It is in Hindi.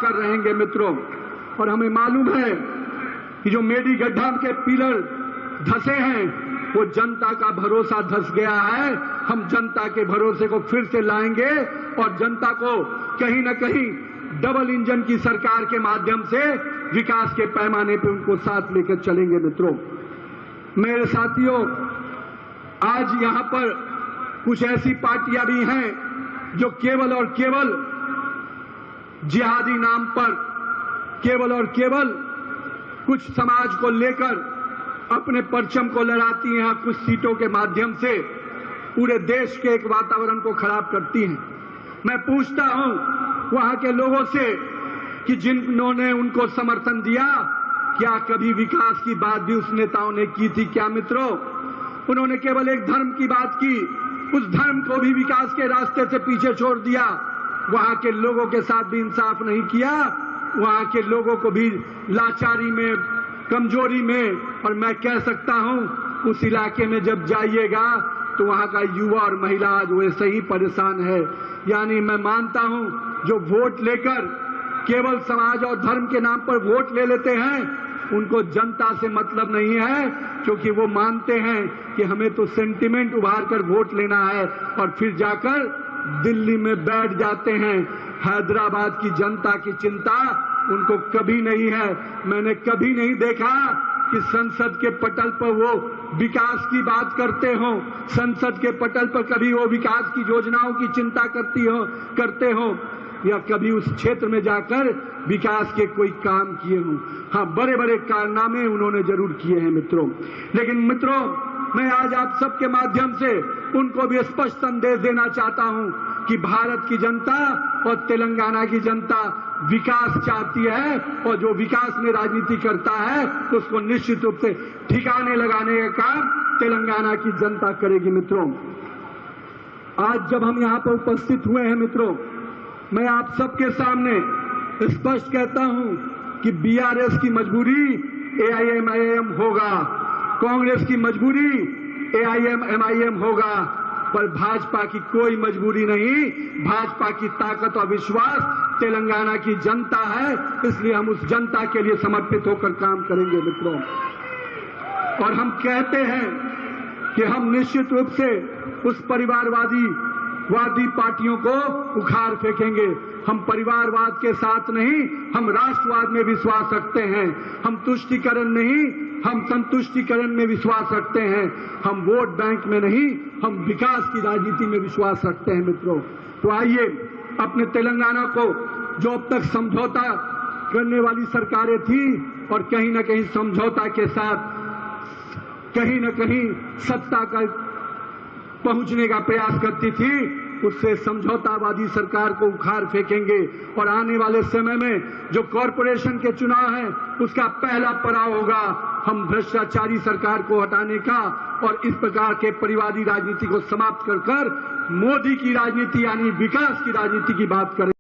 कर रहेंगे मित्रों। और हमें मालूम है कि जो मेडीगड्ढा के पिलर धंसे हैं वो जनता का भरोसा धंस गया है। हम जनता के भरोसे को फिर से लाएंगे और जनता को कहीं न कहीं डबल इंजन की सरकार के माध्यम से विकास के पैमाने पर उनको साथ लेकर चलेंगे मित्रों। मेरे साथियों, आज यहां पर कुछ ऐसी पार्टियां भी हैं जो केवल और केवल जिहादी नाम पर केवल और केवल कुछ समाज को लेकर अपने परचम को लहराती हैं, कुछ सीटों के माध्यम से पूरे देश के एक वातावरण को खराब करती हैं। मैं पूछता हूं वहां के लोगों से कि जिन्होंने उनको समर्थन दिया, क्या कभी विकास की बात भी उस नेताओं ने की थी क्या मित्रों? उन्होंने केवल एक धर्म की बात की, उस धर्म को भी विकास के रास्ते से पीछे छोड़ दिया। वहां के लोगों के साथ भी इंसाफ नहीं किया, वहां के लोगों को भी लाचारी में, कमजोरी में, और मैं कह सकता हूं उस इलाके में जब जाइएगा तो वहां का युवा और महिला आज वैसे ही परेशान है। यानी मैं मानता हूं जो वोट लेकर केवल समाज और धर्म के नाम पर वोट ले लेते हैं उनको जनता से मतलब नहीं है, क्योंकि वो मानते हैं कि हमें तो सेंटिमेंट उभार कर वोट लेना है और फिर जाकर दिल्ली में बैठ जाते हैं। हैदराबाद की जनता की चिंता उनको कभी नहीं है। मैंने कभी नहीं देखा कि संसद के पटल पर वो विकास की बात करते हो, संसद के पटल पर कभी वो विकास की योजनाओं की चिंता करते हो या कभी उस क्षेत्र में जाकर विकास के कोई काम किए हों। हाँ, बड़े बड़े कारनामे उन्होंने जरूर किए हैं मित्रों। लेकिन मित्रों, मैं आज आप सबके माध्यम से उनको भी स्पष्ट संदेश देना चाहता हूं कि भारत की जनता और तेलंगाना की जनता विकास चाहती है, और जो विकास में राजनीति करता है तो उसको निश्चित रूप से ठिकाने लगाने का काम तेलंगाना की जनता करेगी मित्रों। आज जब हम यहां पर उपस्थित हुए हैं मित्रों, मैं आप सबके सामने स्पष्ट कहता हूं कि बीआरएस की मजबूरी एआईएमआईएम होगा, कांग्रेस की मजबूरी एआईएमआईएम होगा, पर भाजपा की कोई मजबूरी नहीं। भाजपा की ताकत और विश्वास तेलंगाना की जनता है, इसलिए हम उस जनता के लिए समर्पित होकर काम करेंगे मित्रों। और हम कहते हैं कि हम निश्चित रूप से उस परिवारवादी पार्टियों को उखाड़ फेंकेंगे। हम परिवारवाद के साथ नहीं, हम राष्ट्रवाद में विश्वास रखते हैं। हम तुष्टीकरण नहीं, हम संतुष्टीकरण में विश्वास रखते हैं। हम वोट बैंक में नहीं, हम विकास की राजनीति में विश्वास रखते हैं मित्रों। तो आइए अपने तेलंगाना को, जो अब तक समझौता करने वाली सरकारें थी और कहीं न कहीं समझौता के साथ कहीं न कहीं सत्ता का पहुंचने का प्रयास करती थी, उससे समझौतावादी सरकार को उखाड़ फेंकेंगे। और आने वाले समय में जो कॉरपोरेशन के चुनाव हैं उसका पहला पड़ाव होगा हम भ्रष्टाचारी सरकार को हटाने का, और इस प्रकार के परिवादी राजनीति को समाप्त कर मोदी की राजनीति यानी विकास की राजनीति की बात करें।